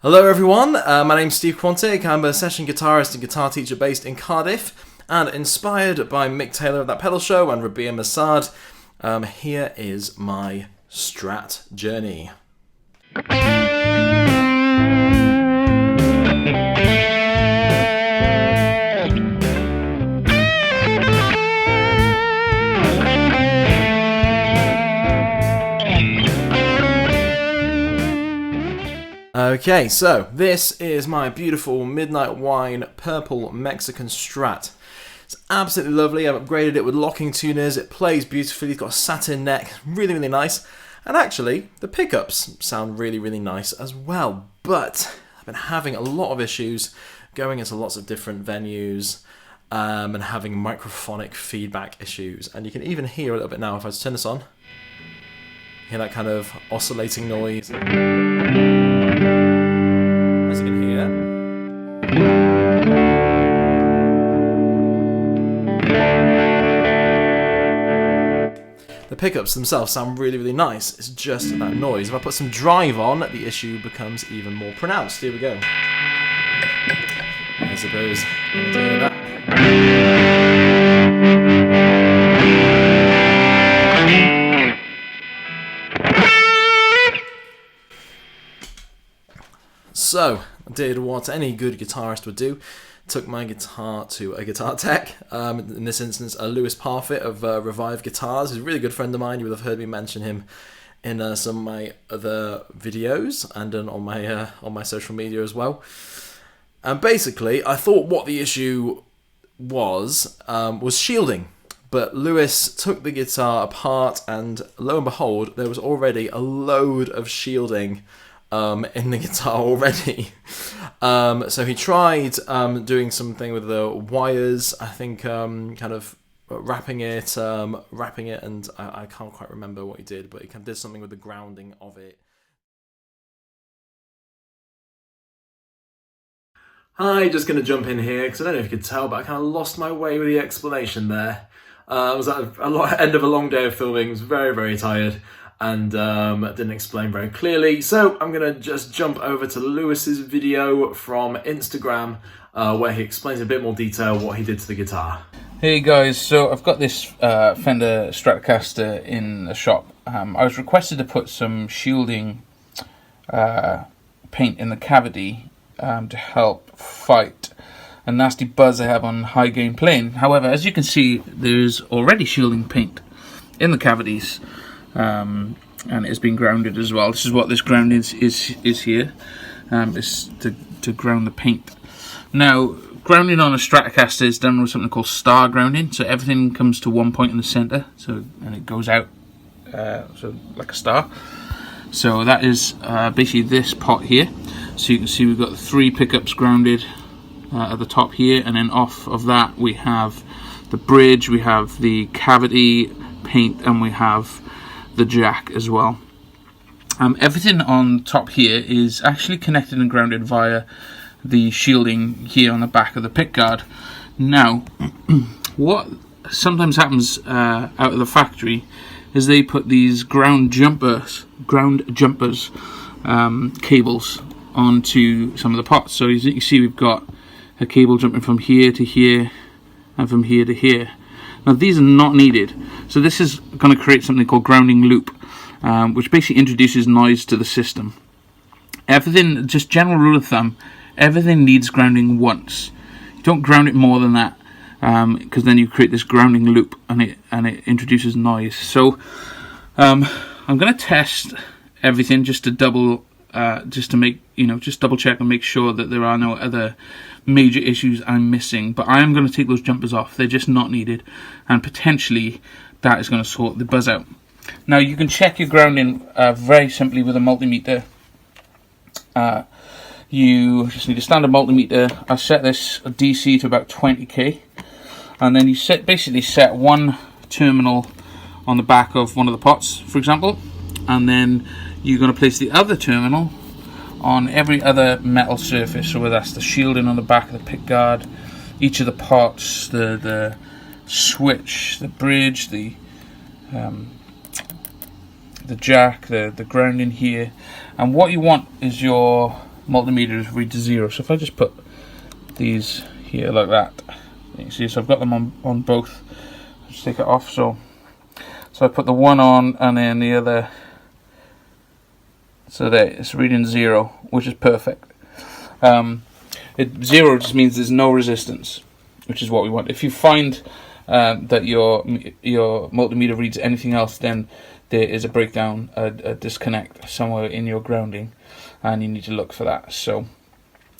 Hello everyone, my name's Steve Quantic. I'm a session guitarist and guitar teacher based in Cardiff, and inspired by Mick Taylor of That Pedal Show and Rabea Massad, here is my Strat Journey. Okay, so this is my beautiful Midnight Wine Purple Mexican Strat. It's absolutely lovely. I've upgraded it with locking tuners. It plays beautifully. It's got a satin neck. Really, really nice. And actually, the pickups sound really, really nice as well. But I've been having a lot of issues going into lots of different venues and having microphonic feedback issues. And you can even hear a little bit now if I just turn this on. Hear that kind of oscillating noise. As you can hear. The pickups themselves sound really, really nice. It's just that noise. If I put some drive on, the issue becomes even more pronounced. Here we go. I suppose you can hear that. So, I did what any good guitarist would do. Took my guitar to a guitar tech, in this instance Lewis Parfitt of Revive Guitars. He's a really good friend of mine. You will have heard me mention him in some of my other videos and on my social media as well. And basically, I thought what the issue was shielding. But Lewis took the guitar apart and lo and behold, there was already a load of shielding in the guitar already. So he tried doing something with the wires, I think kind of wrapping it, and I can't quite remember what he did, but he kind of did something with the grounding of it. Hi, just going to jump in here, because I don't know if you could tell, but I kind of lost my way with the explanation there. I was at end of a long day of filming, was very, very tired, and didn't explain very clearly. So I'm going to just jump over to Lewis's video from Instagram where he explains in a bit more detail what he did to the guitar. Hey guys, so I've got this Fender Stratocaster in the shop. I was requested to put some shielding paint in the cavity to help fight a nasty buzz I have on high gain playing. However, as you can see, there's already shielding paint in the cavities. And it's been grounded as well. This is what this ground is here. It's to ground the paint. Now, grounding on a Stratocaster is done with something called star grounding. So everything comes to one point in the center, and it goes out, so like a star. So that is basically this pot here. So you can see we've got the 3 pickups grounded at the top here, and then off of that we have the bridge, we have the cavity paint, and we have the jack as well. Everything on top here is actually connected and grounded via the shielding here on the back of the pickguard. Now, what sometimes happens out of the factory is they put these ground jumpers cables onto some of the pots. So as you can see, we've got a cable jumping from here to here and from here to here. Now these are not needed, so this is going to create something called grounding loop, which basically introduces noise to the system. Everything, just general rule of thumb, everything needs grounding once. You don't ground it more than that, because then you create this grounding loop and it introduces noise. So I'm going to test everything just to double check and make sure that there are no other major issues I'm missing. But I am going to take those jumpers off. They're just not needed, and potentially that is going to sort the buzz out. Now you can check your grounding very simply with a multimeter. You just need a standard multimeter. I set this DC to about 20k, and then you basically set one terminal on the back of one of the pots, for example, and then you're going to place the other terminal on every other metal surface. So whether that's the shielding on the back of the pickguard, each of the pots, the switch, the bridge, the jack, the grounding here. And what you want is your multimeter read to 0. So if I just put these here like that, you can see, so I've got them on both. I'll just take it off. So I put the one on and then the other. So there, it's reading 0, which is perfect. 0 just means there's no resistance, which is what we want. If you find that your multimeter reads anything else, then there is a breakdown, a disconnect somewhere in your grounding, and you need to look for that. So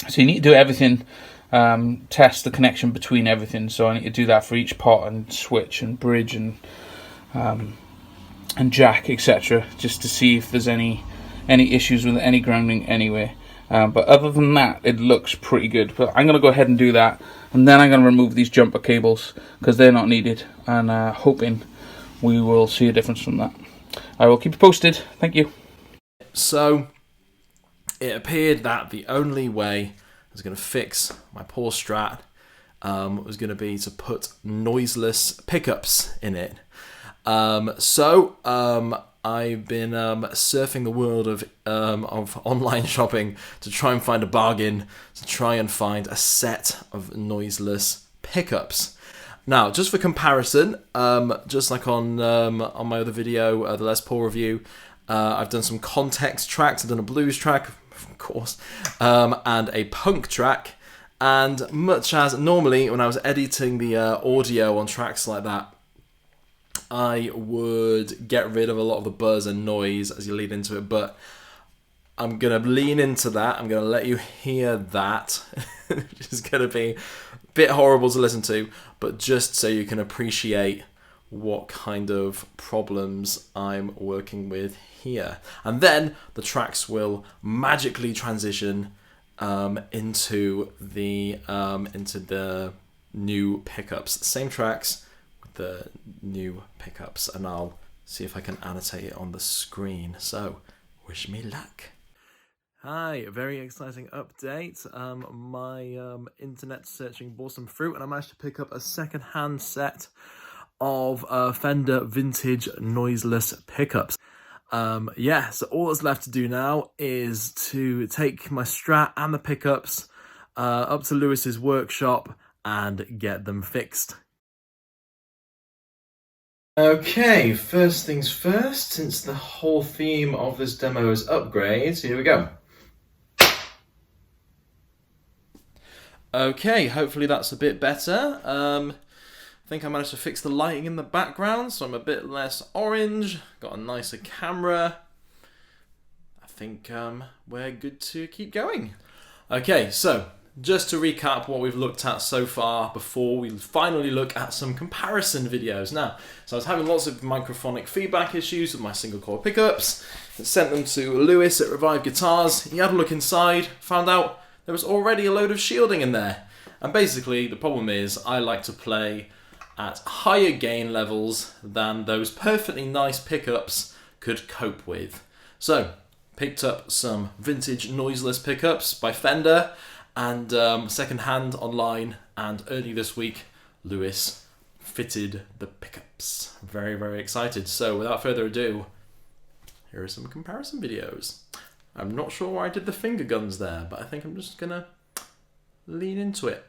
you need to do everything, test the connection between everything. So I need to do that for each pot and switch and bridge and jack, etc., just to see if there's any issues with any grounding anywhere. But other than that, it looks pretty good. But I'm going to go ahead and do that, and then I'm going to remove these jumper cables because they're not needed, and hoping we will see a difference from that. I will keep you posted. Thank you. So it appeared that the only way I was going to fix my poor Strat was going to be to put noiseless pickups in it. I've been surfing the world of online shopping to try and find a bargain, to try and find a set of noiseless pickups. Now, just for comparison, just like on my other video, the Les Paul review, I've done some context tracks. I've done a blues track, of course, and a punk track. And much as normally when I was editing the audio on tracks like that, I would get rid of a lot of the buzz and noise as you lead into it, but I'm going to lean into that. I'm going to let you hear that, which is going to be a bit horrible to listen to, but just so you can appreciate what kind of problems I'm working with here. And then the tracks will magically transition into the new pickups. Same tracks, the new pickups, and I'll see if I can annotate it on the screen. So wish me luck. Hi, very exciting update. My internet searching bore some fruit, and I managed to pick up a second-hand set of Fender vintage noiseless pickups. So all that's left to do now is to take my Strat and the pickups up to Lewis's workshop and get them fixed. Okay, first things first, since the whole theme of this demo is upgrades, here we go. Okay, hopefully that's a bit better. I think I managed to fix the lighting in the background, so I'm a bit less orange, got a nicer camera. I think we're good to keep going. Okay, so just to recap what we've looked at so far before we finally look at some comparison videos. Now, so I was having lots of microphonic feedback issues with my single coil pickups. I sent them to Lewis at Revive Guitars. He had a look inside, found out there was already a load of shielding in there. And basically the problem is I like to play at higher gain levels than those perfectly nice pickups could cope with. So, picked up some vintage noiseless pickups by Fender, and second-hand online, and early this week Lewis fitted the pickups. Very, very excited. So without further ado, here are some comparison videos. I'm not sure why I did the finger guns there, but I think I'm just gonna lean into it.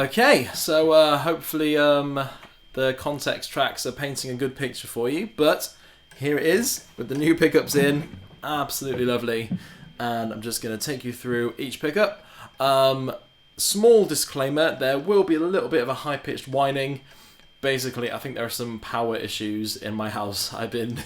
Okay, so hopefully the context tracks are painting a good picture for you, but here it is with the new pickups in. Absolutely lovely. And I'm just going to take you through each pickup. Small disclaimer, there will be a little bit of a high-pitched whining. Basically, I think there are some power issues in my house. I've been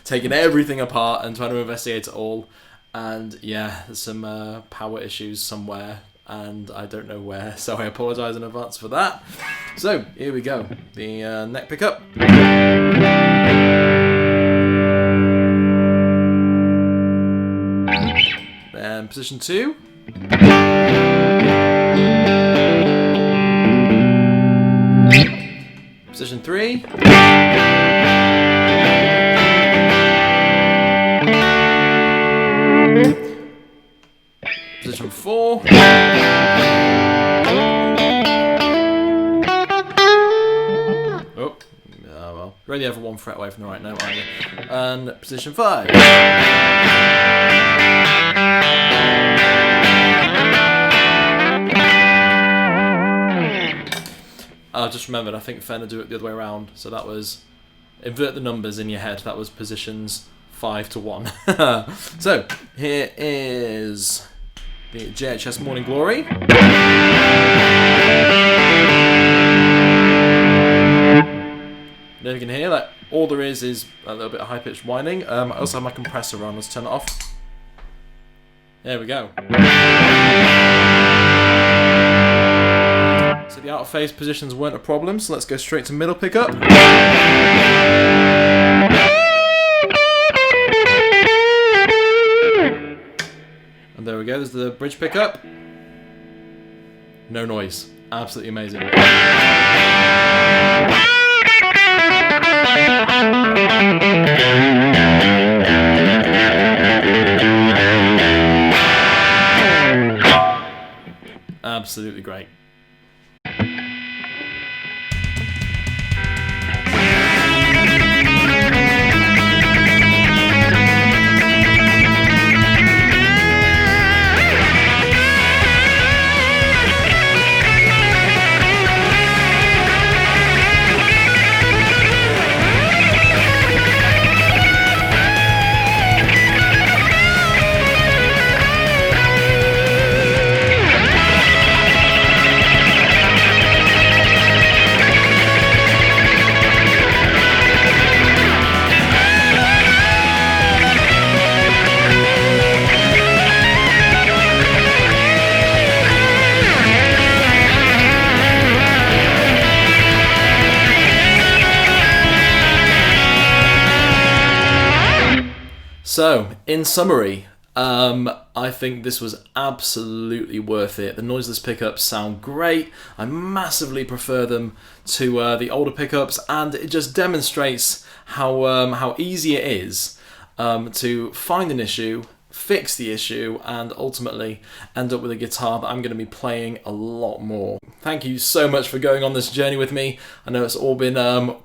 taking everything apart and trying to investigate it all. And yeah, there's some power issues somewhere, and I don't know where, so I apologise in advance for that. So, here we go. The neck pickup. Then position 2. Position 3. Position 4. Oh, well, you're only ever 1 fret away from the right note, aren't you? And position 5. I just remembered, I think Fender do it the other way around. So that was, invert the numbers in your head. That was positions 5 to 1. So, here is the JHS Morning Glory. Then you can hear that all there is a little bit of high-pitched whining. I also have my compressor on. Let's turn it off. There we go. So the out-of-phase positions weren't a problem, so let's go straight to middle pickup. And there we go, there's the bridge pickup. No noise. Absolutely amazing. Absolutely great. So, in summary, I think this was absolutely worth it. The noiseless pickups sound great. I massively prefer them to the older pickups, and it just demonstrates how easy it is to find an issue, fix the issue, and ultimately end up with a guitar that I'm going to be playing a lot more. Thank you so much for going on this journey with me. I know it's all been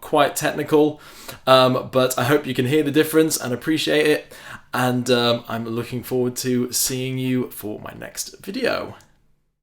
quite technical, but I hope you can hear the difference and appreciate it. And I'm looking forward to seeing you for my next video.